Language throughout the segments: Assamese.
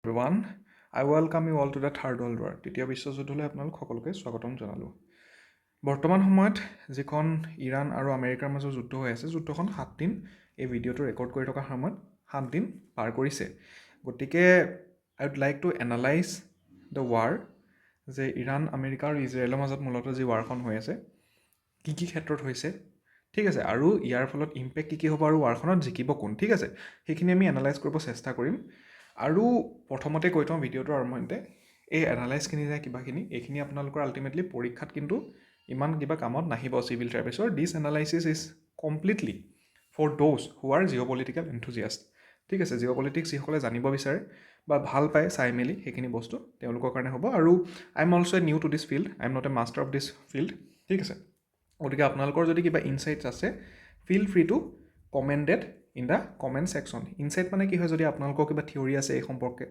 Everyone, I welcome you all to the Third World War. তৃতীয় বিশ্বযুদ্ধলৈ আপোনালোক সকলোকে স্বাগতম জনালোঁ। বৰ্তমান সময়ত যিখন ইৰাণ আৰু আমেৰিকাৰ মাজত যুদ্ধ হৈ আছে, যুদ্ধখন 7 দিন এই ভিডিঅ'টো ৰেকৰ্ড কৰি থকাৰ সময়ত 7 দিন পাৰ কৰিছে। গতিকে I would like to analyze the war, যে ইৰাণ, আমেৰিকা আৰু ইজৰাইলৰ মাজত মূলতঃ যি ৱাৰখন হৈ আছে, কি কি ক্ষেত্ৰত হৈছে, ঠিক আছে, আৰু ইয়াৰ ফলত ইম্পেক্ট কি হ'ব আৰু ৱাৰখনত জিকিব কোন, ঠিক আছে, সেইখিনি আমি এনালাইজ কৰিব চেষ্টা কৰিম। আৰু প্ৰথমতে কৈ থওঁ ভিডিঅ'টোৰ আৰম্ভণিতে, এই এনালাইজখিনি যে কিবাখিনি এইখিনি আপোনালোকৰ আল্টিমেটলি পৰীক্ষাত কিন্তু ইমান কিবা কামত নাহিব চিভিল ছাৰ্ভিচৰ। This analysis is completely for those who are geo' political enthusiast, ঠিক আছে, জিঅ' পলিটিক্স যিসকলে জানিব বিচাৰে বা ভাল পায় চাই মেলি সেইখিনি বস্তু তেওঁলোকৰ কাৰণে হ'ব। আৰু I am also' a new to this field, I am not a master of this field, ঠিক আছে। গতিকে আপোনালোকৰ যদি কিবা ইনচাইটছ আছে, feel free to comment that in the comment section. Insight মানে কি হয়, যদি আপোনালোকৰ কিবা থিয়ৰী আছে এই সম্পৰ্কে,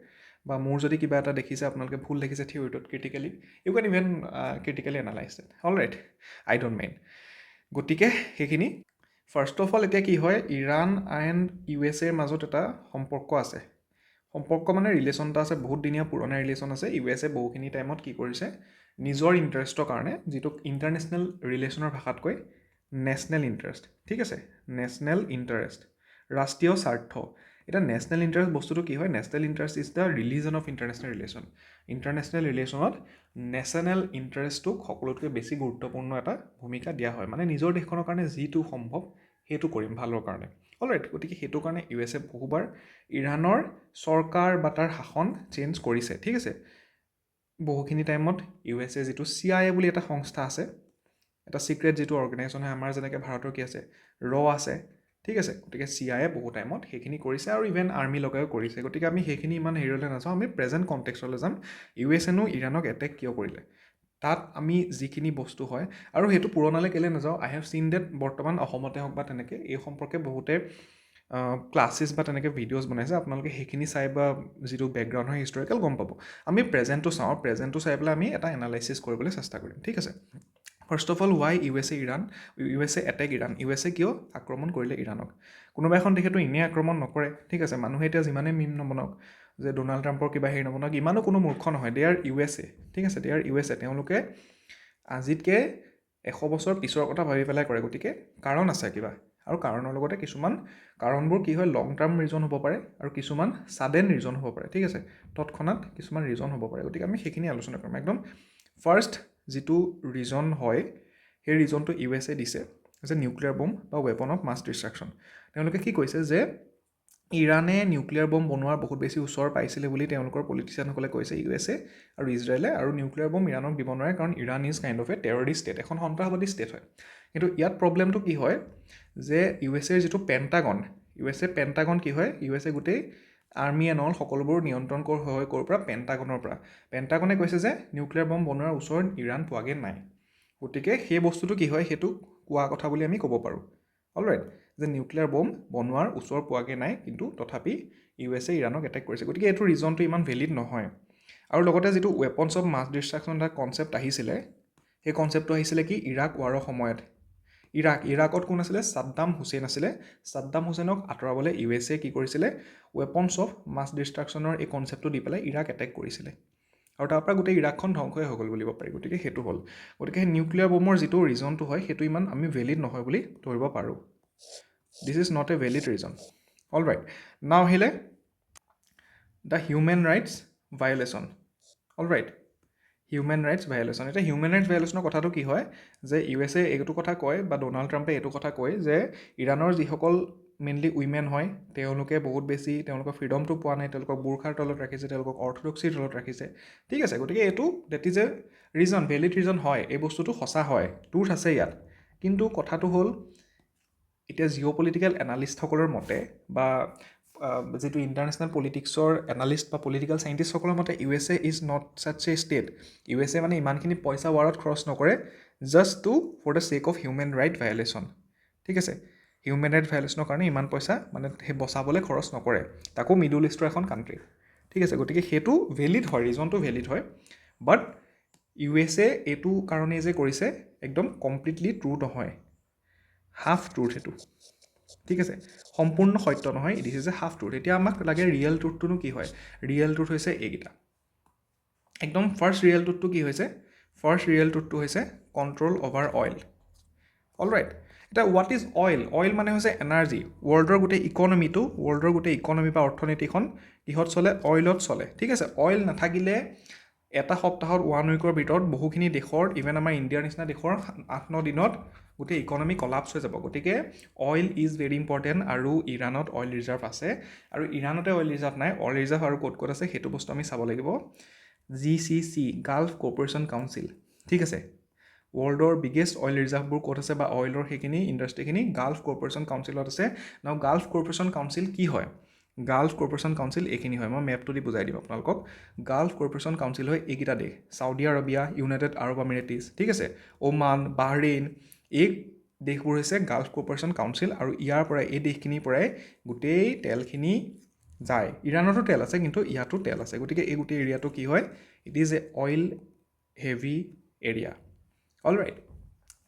বা মোৰ যদি কিবা এটা দেখিছে আপোনালোকে ভুল দেখিছে থিয়ৰীটোত critically, you can even critically analyse that, all right, I don't mind. গতিকে সেইখিনি ফাৰ্ষ্ট অফ অল, এতিয়া কি হয়, ইৰাণ এণ্ড USA মাজত এটা সম্পৰ্ক আছে। সম্পৰ্ক মানে ৰিলেশ্যন এটা আছে, বহুত দিনীয়া পুৰণা ৰিলেশ্যন আছে। USA বহুখিনি টাইমত কি কৰিছে, নিজৰ ইণ্টাৰেষ্টৰ কাৰণে, যিটো ইণ্টাৰনেশ্যনেল ৰিলেশ্যনৰ ভাষাত কয় নেশ্যনেল ইণ্টাৰেষ্ট, ঠিক আছে, নেশ্যনেল ইণ্টাৰেষ্ট, ৰাষ্ট্ৰীয় স্বাৰ্থ। এতিয়া নেশ্যনেল ইণ্টাৰেষ্ট বস্তুটো কি হয়, national interest is the religion of international relation. International ৰিলেশ্যনত নেশ্যনেল ইণ্টাৰেষ্টটোক সকলোতকৈ বেছি গুৰুত্বপূৰ্ণ এটা ভূমিকা দিয়া হয়, মানে নিজৰ দেশখনৰ কাৰণে যিটো সম্ভৱ সেইটো কৰিম ভালৰ কাৰণে, অলৰাইট। গতিকে সেইটো কাৰণে USA বহুবাৰ ইৰাণৰ চৰকাৰ বা তাৰ শাসন চেঞ্জ কৰিছে, ঠিক আছে। বহুখিনি টাইমত USA যিটো CIA বুলি এটা সংস্থা আছে, এটা চিক্ৰেট যিটো অৰ্গেনাইজেশ্যন হয়, আমাৰ যেনেকৈ ভাৰতৰ কি আছে আছে, ঠিক আছে। গতিকে CIA বহু টাইমত সেইখিনি কৰিছে আৰু ইভেন আৰ্মি লগাইও কৰিছে। গতিকে আমি সেইখিনি ইমান হেৰিলৈ নাযাওঁ, আমি প্ৰেজেণ্ট কণ্টেক্সটলৈ যাম। USA ইৰাণক এটেক কিয় কৰিলে, তাত আমি যিখিনি বস্তু হয়, আৰু সেইটো পুৰণালৈ কেলৈ নাযাওঁ, আই হেভ চিন ডেট বৰ্তমান অসমতে হওক বা তেনেকৈ এই সম্পৰ্কে বহুতে ক্লাছেছ বা তেনেকৈ ভিডিঅ'জ বনাইছে, আপোনালোকে সেইখিনি চাই বা যিটো বেকগ্ৰাউণ্ড হয় হিষ্টৰিকেল গম পাব। আমি প্ৰেজেণ্টটো চাওঁ, প্ৰেজেণ্টটো চাই পেলাই আমি এটা এনালাইচিছ কৰিবলৈ চেষ্টা কৰিম, ঠিক আছে। First of all, Y USA attack Iran, USA কিয় আক্ৰমণ কৰিলে ইৰাণক। কোনোবা এখন দেশেতো এনেই আক্ৰমণ নকৰে, ঠিক আছে। মানুহে এতিয়া যিমানেই মিম নবনাওক যে ডোনাল্ড ট্ৰাম্পৰ কিবা হেৰি নবনাওক, ইমানো কোনো মূৰ্খ নহয়, দে আৰ USA, ঠিক আছে, দে আৰ USA। তেওঁলোকে আজিতকৈ 100 বছৰ পিছৰ কথা ভাবি পেলাই কৰে, গতিকে কাৰণ আছে কিবা, আৰু কাৰণৰ লগতে কিছুমান কাৰণবোৰ কি হয়, লং টাৰ্ম ৰিজন হ'ব পাৰে আৰু কিছুমান ছাডেন ৰিজন হ'ব পাৰে, ঠিক আছে, তৎক্ষণাত কিছুমান ৰিজন হ'ব পাৰে। গতিকে আমি সেইখিনি আলোচনা কৰিম। একদম ফাৰ্ষ্ট যিটো ৰিজন হয়, সেই ৰিজনটো USA দিছে যে নিউক্লিয়াৰ বম্ব বা ৱেপন অফ মাছ ডিষ্ট্ৰাকশ্যন। তেওঁলোকে কি কৈছে যে ইৰাণে নিউক্লিয়াৰ বম্ব বনোৱাৰ বহুত বেছি ওচৰ পাইছিলে বুলি তেওঁলোকৰ পলিটিচিয়ানসকলে কৈছে, USA আৰু ইজৰাইলে, আৰু নিউক্লিয়াৰ বম্ব ইৰাণক দিব নোৱাৰে কাৰণ Iran is kind of A terrorist state, এখন সন্ত্ৰাসবাদী ষ্টেট হয়। কিন্তু ইয়াত প্ৰব্লেমটো কি হয় যে USA যিটো পেণ্টাগন কি হয়, USA গোটেই আৰ্মি এণ্ড অল সকলোবোৰ নিয়ন্ত্ৰণ হয় ক'ৰ পৰা, পেণ্টাগনৰ পৰা। পেণ্টাগনে কৈছে যে নিউক্লিয়াৰ বম্ব বনোৱাৰ ওচৰত ইৰাণ পোৱাগৈ নাই। গতিকে সেই বস্তুটো কি হয়, সেইটো কোৱা কথা বুলি আমি ক'ব পাৰোঁ, অলৰাইট, যে নিউক্লিয়াৰ বম্ব বনোৱাৰ ওচৰ পোৱাগৈ নাই, কিন্তু তথাপি USA ইৰাণক এটেক কৰিছে। গতিকে এইটো ৰিজনটো ইমান ভেলিড নহয়। আৰু লগতে যিটো ৱেপনছ অফ মাছ ডিষ্ট্ৰাকশ্যন এটা কনচেপ্ট আহিছিলে, সেই কনচেপ্টটো আহিছিলে কি, ইৰাক ৱাৰৰ সময়ত। ইৰাকত কোন আছিলে, ছাদ্দাম হুছেইন আছিলে। ছাদ্দাম হুছেইনক আঁতৰাবলৈ USA কি কৰিছিলে, ৱেপনছ অফ মাছ ডিষ্ট্ৰাকশ্যনৰ এই কনচেপ্টটো দি পেলাই ইৰাক এটেক কৰিছিলে, আৰু তাৰ পৰা গোটেই ইৰাকখন ধ্বংসই হৈ গ'ল বুলিব পাৰি। গতিকে সেইটো হ'ল, গতিকে সেই নিউক্লিয়াৰ বমৰ যিটো ৰিজনটো হয়, সেইটো ইমান আমি ভেলিড নহয় বুলি ধৰিব পাৰোঁ। This is not a valid reason, all right. Now আহিলে the human rights violation, all right, human rights violation. এতিয়া হিউমেন ৰাইটছ ভায়লেশ্যনৰ কথাটো কি হয়, যে USA এইটো কথা কয়, বা ডোনাল্ড ট্ৰাম্পে এইটো কথা কয়, যে ইৰাণৰ যিসকল মেইনলি উইমেন হয়, তেওঁলোকে বহুত বেছি তেওঁলোকৰ ফ্ৰীডমটো পোৱা নাই, তেওঁলোকক বুৰ্খাৰ তলত ৰাখিছে, তেওঁলোকক অৰ্থডক্সিৰ তলত ৰাখিছে, ঠিক আছে। গতিকে এইটো that is a reason, valid reason হয়, এই বস্তুটো সঁচা হয়, ট্ৰুথ আছে ইয়াত। কিন্তু কথাটো হ'ল, এতিয়া জিঅ' পলিটিকেল এনালিষ্টসকলৰ মতে, বা যিটো ইণ্টাৰনেশ্যনেল পলিটিক্সৰ এনালিষ্ট বা পলিটিকেল চাইণ্টিষ্টসকলৰ মতে, USA is not such a state. USA মানে ইমানখিনি পইচা ৱাৰত খৰচ নকৰে just for the check of human right violation, ঠিক আছে। হিউমেন ৰাইট ভায়লেশ্যনৰ কাৰণে ইমান পইচা মানে সেই বচাবলৈ খৰচ নকৰে, তাকো মিডল ইষ্টৰ এখন কাণ্ট্ৰি, ঠিক আছে। গতিকে সেইটো ভেলিড হয়, ৰিজনটো ভেলিড হয়। বাট USA এইটো কাৰণেই যে কৰিছে, একদম কমপ্লিটলি ট্ৰু নহয়, হাফ ট্ৰুথ সেইটো, ঠিক আছে, সম্পূৰ্ণ সত্য নহয়, this is a half truth. এতিয়া আমাক লাগে ৰিয়েল ট্ৰুথটোনো কি হয়। ৰিয়েল ট্ৰুথ হৈছে এইকেইটা। একদম ফাৰ্ষ্ট ৰিয়েল ট্ৰুথটো কি হৈছে, ফাৰ্ষ্ট ৰিয়েল ট্ৰুথটো হৈছে কণ্ট্ৰল অভাৰ অইল। অলৰাইট, এতিয়া হোৱাট ইজ অইল? অইল মানে হৈছে এনাৰ্জি। ৱৰ্ল্ডৰ গোটেই ইকনমি বা অৰ্থনীতিখন কিহত চলে? অইলত চলে। ঠিক আছে, অইল নাথাকিলে এটা সপ্তাহত 1 উইকৰ ভিতৰত বহুখিনি দেশৰ, ইভেন আমাৰ ইণ্ডিয়াৰ নিচিনা দেশৰ 8-9 দিনত গোটেই ইকনমি কলাপছ হৈ যাব। গতিকে অইল ইজ ভেৰি ইম্পৰ্টেণ্ট। আৰু ইৰাণত অইল ৰিজাৰ্ভ আছে, আৰু ইৰাণতে অইল ৰিজাৰ্ভ নাই। অইল ৰিজাৰ্ভ আৰু ক'ত আছে সেইটো বস্তু আমি চাব লাগিব। GCC, gulf corporation council. ঠিক আছে, ৱৰ্ল্ডৰ বিগেষ্ট অইল ৰিজাৰ্ভবোৰ ক'ত আছে বা অইলৰ সেইখিনি ইণ্ডাষ্ট্ৰিখিনি গাল্ফ কৰ্পৰেশ্যন কাউন্সিলত আছে। নাও গাল্ফ কৰ্পৰেশ্যন কাউন্সিল কি হয়? গাল্ফ কৰ্পৰেশ্যন কাউন্সিল এইখিনি হয়। মই মেপটো দি বুজাই দিম আপোনালোকক। গাল্ফ কৰ্পৰেশ্যন কাউন্সিল হয় এইকেইটা দেশ: চাউদি আৰবিয়া, ইউনাইটেড আৰব আমিৰেটিছ, ঠিক আছে, ওমান, বাহৰেইন। এই দেশবোৰ হৈছে গাল্ফ কৰ্পৰেশ্যন কাউন্সিল। আৰু ইয়াৰ পৰাই, এই দেশখিনিৰ পৰাই গোটেই তেলখিনি যায়। ইৰাণতো তেল আছে, কিন্তু ইয়াতো তেল আছে। গতিকে এই গোটেই এৰিয়াটো কি হয়? It is a oil heavy area. Alright,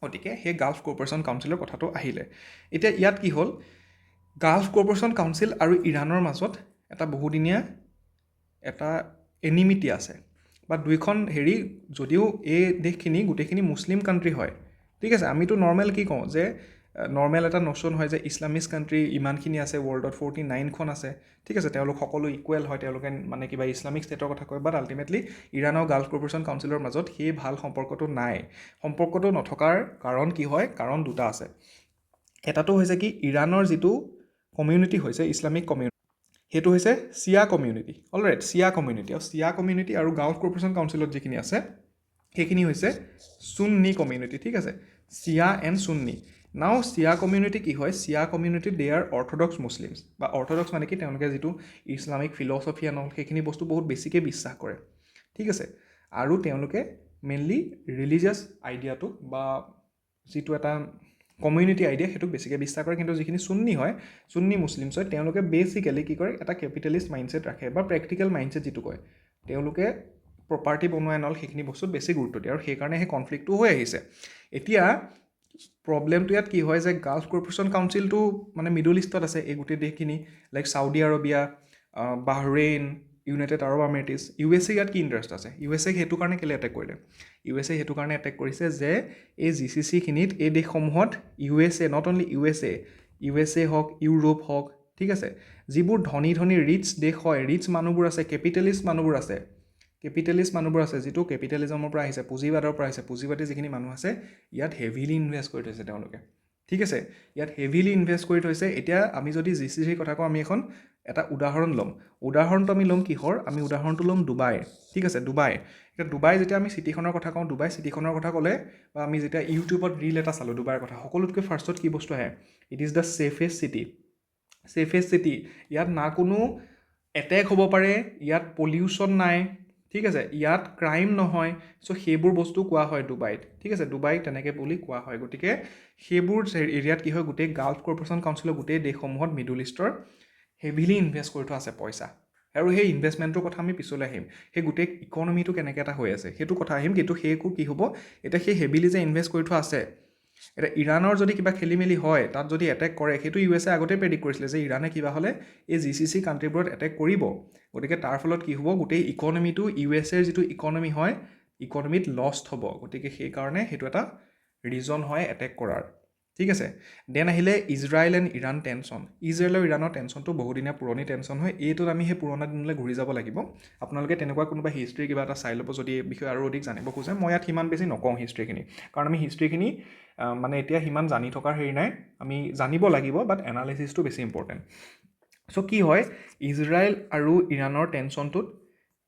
গতিকে সেই গাল্ফ কৰ্পৰেশ্যন কাউন্সিলৰ কথাটো আহিলে। এতিয়া ইয়াত কি হ'ল? গাল্ফ কৰ্পৰেশ্যন কাউন্সিল আৰু ইৰাণৰ মাজত এটা বহুদিনীয়া এটা এনিমিটি আছে, বা দুইখন যদিও এই দেশখিনি গোটেইখিনি মুছলিম কাণ্ট্ৰি হয়। ঠিক আছে, আমিতো নৰ্মেল কি কওঁ যে নৰ্মেল এটা নচন হয় যে ইছলামিছ কাণ্ট্ৰি ইমানখিনি আছে ৱৰ্ল্ডত, 49খন আছে। ঠিক আছে, তেওঁলোক সকলো ইকুৱেল হয়, তেওঁলোকে মানে কিবা ইছলামিক ষ্টেটৰ কথা কয়। বাট আল্টিমেটলি ইৰাণ আৰু গাল্ফ কৰ্পৰেশ্যন কাউন্সিলৰ মাজত সেই ভাল সম্পৰ্কটো নাই। সম্পৰ্কটো নথকাৰ কাৰণ কি হয়? কাৰণ দুটা আছে। এটাটো হৈছে কি, ইৰাণৰ যিটো কমিউনিটি হৈছে ইছলামিক কমিউনিটি, সেইটো হৈছে চিয়া কমিউনিটি। অলৰাইট, চিয়া কমিউনিটি। আৰু চিয়া কমিউনিটি আৰু গাল্ফ কৰ্পৰেশ্যন কাউন্সিলত যিখিনি আছে সেইখিনি হৈছে সুন্নি কমিউনিটি। ঠিক আছে, চিয়া এণ্ড সুন্নি। নাও চিয়া কমিউনিটি কি হয়? চিয়া কমিউনিটি দে আৰ অৰ্থডক্স মুছলিমছ, বা অৰ্থডক্স মানে কি, তেওঁলোকে যিটো ইছলামিক ফিলচফি এণ্ড অল সেইখিনি বস্তু বহুত বেছিকৈ বিশ্বাস কৰে। ঠিক আছে, আৰু তেওঁলোকে মেইনলি ৰিলিজিয়াছ আইডিয়াটোক বা যিটো এটা কমিউনিটি আইডিয়া সেইটোক বেছিকৈ বিশ্বাস কৰে। কিন্তু যিখিনি সুন্নি হয়, সুন্নি মুছলিমছ হয়, তেওঁলোকে বেছিকেলি কি কৰে? এটা কেপিটেলিষ্ট মাইণ্ডছেট ৰাখে, বা প্ৰেক্টিকেল মাইণ্ডছেট যিটো কয়। তেওঁলোকে প্ৰপাৰ্টি বনোৱা নল সেইখিনি বস্তুত বেছি গুৰুত্ব দিয়ে, আৰু সেইকাৰণে সেই কনফ্লিক্টটো হৈ আহিছে। এতিয়া প্ৰব্লেমটো ইয়াত কি হয় যে গাল্ফ কৰ্পৰেশ্যন কাউন্সিলটো মানে মিডল ইষ্টত আছে, এই গোটেই দেশখিনি like Saudi Arabia, Bahrain, United Arab Emirates. USA ইয়াত কি ইণ্টাৰেষ্ট আছে? USA সেইটো কাৰণে কেলৈ এটেক কৰিলে? USA সেইটো কাৰণে এটেক কৰিছে যে এই GCCখিনিত, এই দেশসমূহত USA, নট অনলি USA হওক, ইউৰোপ হওক, ঠিক আছে, যিবোৰ ধনী ৰিচ দেশ হয়, ৰিচ মানুহবোৰ আছে, কেপিটেলিষ্ট মানুহবোৰ আছে, যিটো কেপিটেলিজমৰ পৰা আহিছে, পুঁজিবাদৰ পৰা আহিছে, পুঁজিবাদী যিখিনি মানুহ আছে, ইয়াত হেভিলি ইনভেষ্ট কৰি থৈছে তেওঁলোকে। ঠিক আছে, ইয়াত হেভিলি ইনভেষ্ট কৰি থৈছে। এতিয়া আমি যদি GCCৰ কথা কওঁ, আমি এখন এটা উদাহৰণ ল'ম। উদাহৰণটো আমি ল'ম কিহৰ? আমি উদাহৰণটো ল'ম ডুবাইৰ। ঠিক আছে, ডুবাই। এতিয়া ডুবাই যেতিয়া আমি চিটিখনৰ কথা কওঁ, ডুবাই চিটিখনৰ কথা ক'লে, বা আমি যেতিয়া ইউটিউবত ৰিল এটা চালোঁ ডুবাইৰ কথা, সকলোতকৈ ফাৰ্ষ্টত কি বস্তু আহে? It is the safest city. ইয়াত না কোনো এটেক হ'ব পাৰে, ইয়াত পলিউশ্যন নাই, ঠিক আছে, ইয়াত ক্ৰাইম নহয়। চ' সেইবোৰ বস্তু কোৱা হয় ডুবাইত। ঠিক আছে, ডুবাইক তেনেকৈ বুলি কোৱা হয়। গতিকে সেইবোৰ এৰিয়াত কি হয়? গোটেই গাল্ফ কৰ্পৰেশ্যন কাউন্সিলৰ গোটেই দেশসমূহত মিডল ইষ্টৰ হেভিলি ইনভেষ্ট কৰি থোৱা আছে পইচা। আৰু সেই ইনভেষ্টমেণ্টৰ কথা আমি পিছলৈ আহিম। সেই গোটেই ইকনমিটো কেনেকৈ এটা হৈ আছে সেইটো কথা আহিম। কিন্তু সেইকো কি হ'ব? এতিয়া সেই হেভিলি যে ইনভেষ্ট কৰি থোৱা আছে, এতিয়া ইৰাণৰ যদি কিবা খেলি মেলি হয়, তাত যদি এটেক কৰে, সেইটো USA আগতে প্ৰেডিক্ট কৰিছিলে যে ইৰাণে কিবা হ'লে এই GCC কাণ্ট্ৰিবোৰত এটেক কৰিব। গতিকে তাৰ ফলত কি হ'ব? গোটেই ইকনমিটো, USAৰ যিটো ইকনমি হয়, ইকনমিত লষ্ট হ'ব। গতিকে সেইকাৰণে সেইটো এটা ৰিজন হয় এটেক কৰাৰ। ঠিক আছে, দেন আহিলে Israel and Iran tension. Israel আৰু ইৰাণৰ টেনশ্যনটো বহুদিনীয়া পুৰণি টেনশ্যন হয়। এইটোত আমি সেই পুৰণা দিনলৈ ঘূৰি যাব লাগিব। আপোনালোকে তেনেকুৱা কোনোবা হিষ্ট্ৰী কিবা এটা চাই ল'ব যদি এই বিষয়ে আৰু অধিক জানিব খোজে। মই ইয়াত সিমান বেছি নকওঁ হিষ্ট্ৰীখিনি, কাৰণ আমি হিষ্ট্ৰীখিনি মানে এতিয়া সিমান জানি থকাৰ হেৰি নাই, আমি জানিব লাগিব, বাট এনালাইচিছটো বেছি ইম্পৰ্টেণ্ট। চ' কি হয়? ইজৰাইল আৰু ইৰাণৰ টেনশ্যনটোত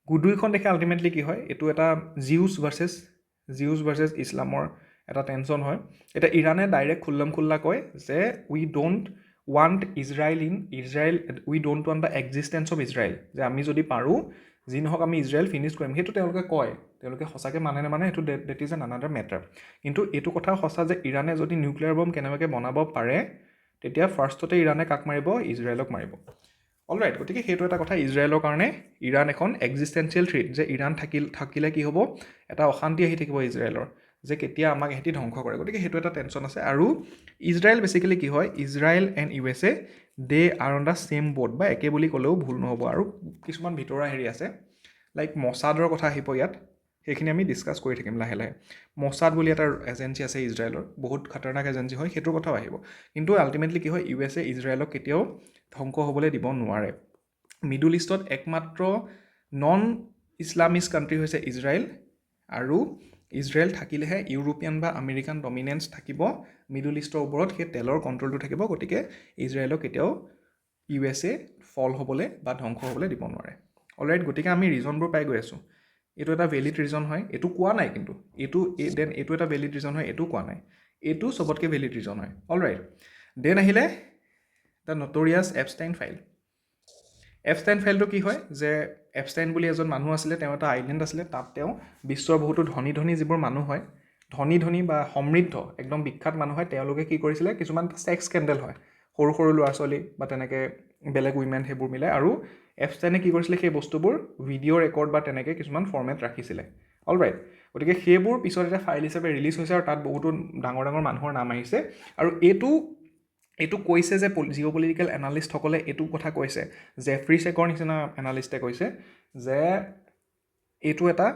দুয়োখন দেশে আল্টিমেটলি কি হয়? এইটো এটা জিউছ ভাৰ্চেছ ইছলামৰ এটা টেনশ্যন হয়। এতিয়া ইৰাণে ডাইৰেক্ট খোল্লা কয় যে we don't want we don't want the existence of Israel, যে আমি যদি পাৰোঁ যি নহওক আমি ইজৰাইল ফিনিছ কৰিম। সেইটো তেওঁলোকে কয়। তেওঁলোকে সঁচাকৈ মানে নামানে সেইটো that is an another matter. কিন্তু এইটো কথা সঁচা যে ইৰাণে যদি নিউক্লিয়াৰ বম্ব কেনেবাকৈ বনাব পাৰে, তেতিয়া ফাৰ্ষ্টতে ইৰাণে কাক মাৰিব? ইজৰাইলক মাৰিব। অলৰাইট, গতিকে সেইটো এটা কথা। ইজৰাইলৰ কাৰণে ইৰাণ এখন এক্সিষ্টেঞ্চিয়েল থ্ৰেট, যে ইৰাণ থাকিলে কি হ'ব? এটা অশান্তি আহি থাকিব ইজৰাইলৰ। যে কেতিয়া আমাক এহেঁতি ধ্বংস কৰে, গতিকে সেইটো এটা টেনশ্যন আছে। আৰু ইজৰাইল বেচিকেলি কি হয়, Israel and USA they are on the same boat, বা একে বুলি ক'লেও ভুল নহ'ব। আৰু কিছুমান ভিতৰুৱা হেৰি আছে, লাইক মছাদৰ কথা আহিব ইয়াত, সেইখিনি আমি ডিছকাছ কৰি থাকিম লাহে লাহে। মছাদ বুলি এটা এজেঞ্চি আছে ইজৰাইলৰ, বহুত খাতাৰনাক এজেঞ্চি হয়, সেইটোৰ কথাও আহিব। কিন্তু আল্টিমেটলি কি হয়, USA ইজৰাইলক কেতিয়াও ধ্বংস হ'বলৈ দিব নোৱাৰে। মিডল ইষ্টত একমাত্ৰ নন ইছলামিষ্ট কাণ্ট্ৰি হৈছে ইজৰাইল, আৰু ইজৰাইল থাকিলেহে ইউৰোপিয়ান বা আমেৰিকান ডমিনেঞ্চ থাকিব মিডল ইষ্টৰ ওপৰত, সেই তেলৰ কণ্ট্ৰলটো থাকিব। গতিকে ইজৰাইলক কেতিয়াও USA ফল হ'বলৈ বা ধ্বংস হ'বলৈ দিব নোৱাৰে। অলৰাইট, গতিকে আমি ৰিজনবোৰ পাই গৈ আছোঁ। এইটো এটা ভেলিড ৰিজন হয়, এইটো কোৱা নাই কিন্তু, এইটো এটা ভেলিড ৰিজন হয়, এইটো কোৱা নাই, এইটো চবতকৈ ভেলিড ৰিজন হয়। অলৰাইট, দেন আহিলে দ্য নটৰিয়াছ এপষ্টাইন ফাইল। এপষ্টাইন ফাইলটো কি হয়, যে এপষ্টাইন বুলি এজন মানুহ আছিলে, তেওঁ এটা আইলেণ্ড আছিলে, তাত তেওঁ বিশ্বৰ বহুতো ধনী ধনী যিবোৰ মানুহ হয়, ধনী বা সমৃদ্ধ একদম বিখ্যাত মানুহ হয়, তেওঁলোকে কি কৰিছিলে, কিছুমান ছেক্স স্কেণ্ডেল হয়, সৰু সৰু ল'ৰা ছোৱালী বা তেনেকৈ বেলেগ উইমেন, সেইবোৰ মিলাই। আৰু এপষ্টাইনে কি কৰিছিলে, সেই বস্তুবোৰ ভিডিঅ' ৰেকৰ্ড বা তেনেকৈ কিছুমান ফৰ্মেট ৰাখিছিলে। অলৰাইট, গতিকে সেইবোৰ পিছত এটা ফাইল হিচাপে ৰিলিজ হৈছে, আৰু তাত বহুতো ডাঙৰ ডাঙৰ মানুহৰ নাম আহিছে। আৰু এইটো কৈছে যে জিঅ' পলিটিকেল এনালিষ্টসকলে এইটো কথা কৈছে, জেফ্ৰি চেকৰ নিচিনা এনালিষ্টে কৈছে যে এইটো এটা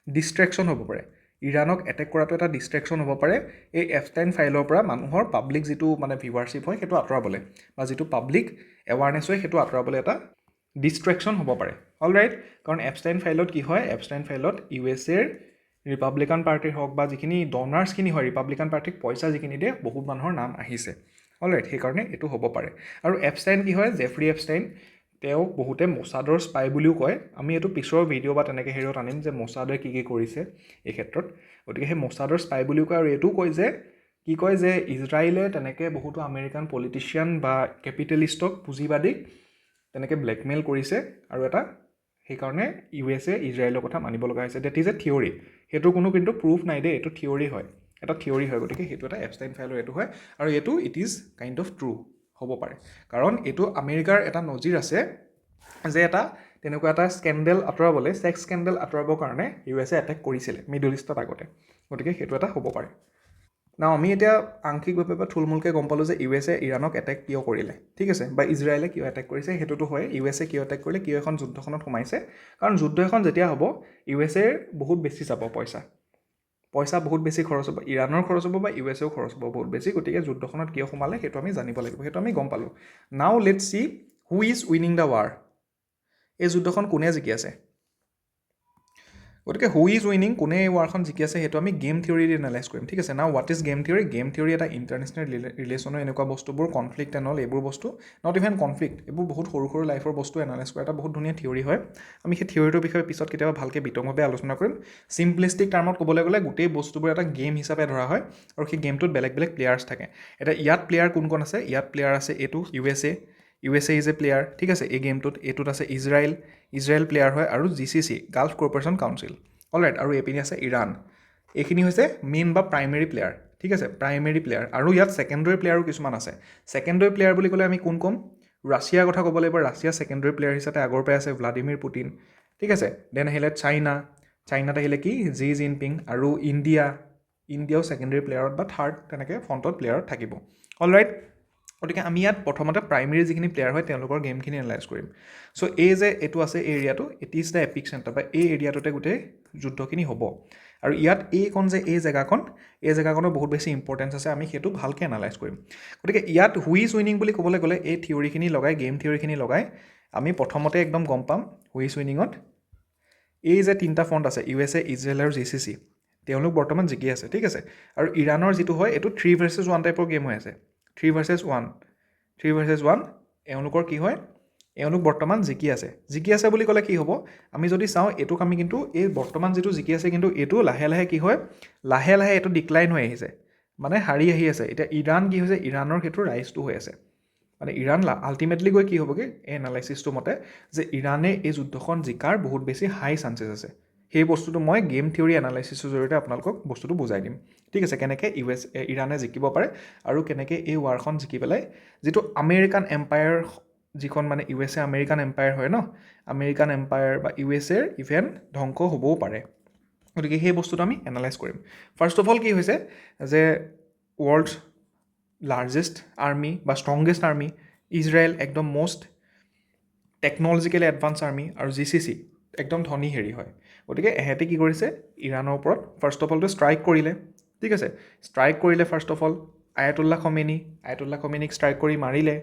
ডিষ্ট্ৰেকশ্যন হ'ব পাৰে, ইৰাণক এটেক কৰাটো এটা ডিষ্ট্ৰেকশ্যন হ'ব পাৰে, এই এপষ্টাইন ফাইলৰ পৰা মানুহৰ পাব্লিক যিটো মানে ভিউৱাৰশ্বিপ হয় সেইটো আঁতৰাবলৈ, বা যিটো পাব্লিক এৱাৰনেছ হয় সেইটো আঁতৰাবলৈ এটা ডিষ্ট্ৰেকশ্যন হ'ব পাৰে। অলৰাইট, কাৰণ এপষ্টাইন ফাইলত কি হয়, এপষ্টাইন ফাইলত USAৰ ৰিপাব্লিকান পাৰ্টিৰ হওক বা যিখিনি ডনাৰ্ছখিনি হয়, ৰিপাব্লিকান পাৰ্টিক পইচা যিখিনি দিয়ে, বহুত মানুহৰ নাম আহিছে। অলৰাইট, সেইকাৰণে এইটো হ'ব পাৰে। আৰু এপষ্টাইন কি হয়, জেফ্ৰি এপষ্টাইন, তেওঁক বহুতে মোছাদৰ স্পাই বুলিও কয়। আমি এইটো পিছৰ ভিডিঅ' বা তেনেকৈ হেৰিত আনিম যে মোছাদে কি কৰিছে এই ক্ষেত্ৰত। গতিকে সেই মোছাদৰ স্পাই বুলিও কয়। আৰু এইটো কয় যে ইজৰাইলে তেনেকৈ বহুতো আমেৰিকান পলিটিচিয়ান বা কেপিটেলিষ্টক, পুঁজিবাদীক তেনেকৈ ব্লেকমেইল কৰিছে, আৰু এটা সেইকাৰণে USA ইজৰাইলৰ কথা মানিব লগা হৈছে। ডেট ইজ এ থিয়ৰী, সেইটো কোনো কিন্তু প্ৰুফ নাই দেই, এইটো থিয়ৰী হয়, এটা থিয়ৰী হয়। গতিকে সেইটো এটা এপষ্টাইন ফাইলৰ এইটো হয়, আৰু এইটো it is kind of true হ'ব পাৰে, কাৰণ এইটো আমেৰিকাৰ এটা নজিৰ আছে যে এটা তেনেকুৱা এটা স্কেণ্ডেল আঁতৰাবলৈ, ছেক্স স্কেণ্ডেল আঁতৰাবৰ কাৰণে USA এটেক কৰিছিলে মিডল ইষ্টত আগতে। গতিকে সেইটো এটা হ'ব পাৰে। আমি এতিয়া আংশিকভাৱে বা থুলমূলকৈ গম পালোঁ যে USA ইৰাণক এটেক কিয় কৰিলে, ঠিক আছে, বা ইজৰাইলে কিয় এটেক কৰিছে, সেইটোতো হয়। USA কিয় এটেক কৰিলে, কিয় এখন যুদ্ধখনত সোমাইছে, কাৰণ যুদ্ধ এখন যেতিয়া হ'ব USAৰ বহুত বেছি যাব, পইচা বহুত বেছি খৰচ হ'ব, ইৰাণৰ খৰচ হ'ব বা USAও খৰচ হ'ব বহুত বেছি। গতিকে যুদ্ধখনত কিয় সোমালে সেইটো আমি জানিব লাগিব, সেইটো আমি গম পালোঁ। নাও let's C who is winning the war. এই যুদ্ধখন কোনে জিকি আছে? গতিকে হু ইজ উইনিং, কোনে এই ৱাৰখন জিকি আছে, সেইটো আমি গেম থিয়ৰী দি এনালাইজ কৰিম, ঠিক আছে। নাও what is game theory? Game theory এটা ইণ্টাৰনেশ্যনেল ৰিলেশ্যনৰ এনেকুৱা বস্তুবোৰ, কনফ্লিক্ট এণ্ড অল এইবোৰ বস্তু, নট ইভেন কনফ্লিক্ট, এইবোৰ বহুত সৰু সৰু লাইফৰ বস্তু এনালাইজ কৰা এটা বহুত ধুনীয়া থিয়ৰী হয়। আমি সেই থিয়ৰীটোৰ বিষয়ে পিছত কেতিয়াবা ভালকৈ বিতংভাৱে আলোচনা কৰিম। চিম্পলিষ্টিক টাৰ্মত ক'বলৈ গ'লে গোটেই বস্তুবোৰ এটা গেম হিচাপে ধৰা হয়, আৰু সেই গেমটোত বেলেগ বেলেগ প্লেয়াৰ্ছ থাকে। এতিয়া ইয়াত প্লেয়াৰ কোন কোন আছে? ইয়াত প্লেয়াৰ আছে এইটো USA ইজ এ প্লেয়াৰ, ঠিক আছে, এই গেমটোত। এইটোত আছে ইজৰাইল প্লেয়াৰ হয়, আৰু GCC gulf corporation council. Alright, আৰু এইপিনে আছে ইৰাণ। এইখিনি হৈছে মেইন বা প্ৰাইমেৰী প্লেয়াৰ, ঠিক আছে, প্ৰাইমেৰী প্লেয়াৰ। আৰু ইয়াত ছেকেণ্ডেৰী প্লেয়াৰো কিছুমান আছে। ছেকেণ্ডেৰী প্লেয়াৰ বুলি ক'লে আমি কোন ক'ম? ৰাছিয়াৰ কথা ক'ব লাগিব। ৰাছিয়া ছেকেণ্ডেৰী প্লেয়াৰ হিচাপে আগৰ পৰাই আছে ভ্লাডিমিৰ পুটিন, ঠিক আছে। দেন আহিলে চাইনাত আহিলে কি? Xi Jinping. আৰু ইণ্ডিয়াও ছেকেণ্ডেৰী প্লেয়াৰত বা থাৰ্ড তেনেকৈ ফ্ৰণ্টত প্লেয়াৰত থাকিব। অলৰাইট, গতিকে আমি ইয়াত প্ৰথমতে প্ৰাইমেৰী যিখিনি প্লেয়াৰ হয় তেওঁলোকৰ গেমখিনি এনালাইজ কৰিম। চ' এই যে এইটো আছে, এই এৰিয়াটো, it is the epic centre, বা এই এৰিয়াটোতে গোটেই যুদ্ধখিনি হ'ব। আৰু ইয়াত এই জেগাখনৰ বহুত বেছি ইম্পৰ্টেঞ্চ আছে, আমি সেইটো ভালকৈ এনালাইজ কৰিম। গতিকে ইয়াত হু ইজ উইনিং বুলি ক'বলৈ গ'লে এই থিয়ৰীখিনি লগাই, গেম থিয়ৰীখিনি লগাই আমি প্ৰথমতে একদম গম পাম হু ইজ উইনিঙত এই যে তিনিটা ফ্ৰণ্ট আছে, USA ইজৰাইল আৰু GCC, তেওঁলোক বৰ্তমান জিকি আছে, ঠিক আছে। আৰু ইৰাণৰ যিটো হয় এইটো 3 vs 1 টাইপৰ গেম হৈ আছে, 3 vs 1। এওঁলোকৰ কি হয়, এওঁলোক বৰ্তমান জিকি আছে বুলি ক'লে কি হ'ব? আমি যদি চাওঁ এইটোক আমি কিন্তু এই বৰ্তমান যিটো জিকি আছে, কিন্তু এইটো লাহে লাহে কি হয়, লাহে লাহে এইটো ডিক্লাইন হৈ আহিছে, মানে হাৰি আহি আছে। এতিয়া ইৰাণ কি হৈছে, ইৰাণৰ সেইটো ৰাইজটো হৈ আছে, মানে ইৰাণ আল্টিমেটলি গৈ কি হ'বগৈ, এই এনালাইচিছটো মতে যে ইৰাণে এই যুদ্ধখন জিকাৰ বহুত বেছি হাই চান্সেছ আছে। সেই বস্তুটো মই গেম থিয়ৰী এনালাইচিছৰ জৰিয়তে আপোনালোকক বস্তুটো বুজাই দিম, ঠিক আছে, কেনেকৈ ইৰাণে জিকিব পাৰে, আৰু কেনেকৈ এই ৱাৰখন জিকি পেলাই যিটো আমেৰিকান এম্পায়াৰ, যিখন মানে USA আমেৰিকান এম্পায়াৰ হয় ন, আমেৰিকান এম্পায়াৰ বা USAৰ ইভেন ধ্বংস হ'বও পাৰে। গতিকে সেই বস্তুটো আমি এনালাইজ কৰিম ফাৰ্ষ্ট অফ অল কি হৈছে যে ৱৰ্ল্ড লাৰ্জেষ্ট আৰ্মি বা ষ্ট্ৰংগেষ্ট আৰ্মি ইজৰাইল একদম মষ্ট টেকন'লজিকেলি এডভান্স আৰ্মি আৰু GCC একদম ধনী হেৰি হয় গতিকে এহেঁতি কি কৰিছে ইৰাণৰ ওপৰত ফাৰ্ষ্ট অফ অলটো ষ্ট্ৰাইক কৰিলে ঠিক আছে ষ্ট্ৰাইক কৰিলে ফাৰ্ষ্ট অফ অল আয়াতুল্লাহ খমেনিক ষ্ট্ৰাইক কৰি মাৰিলে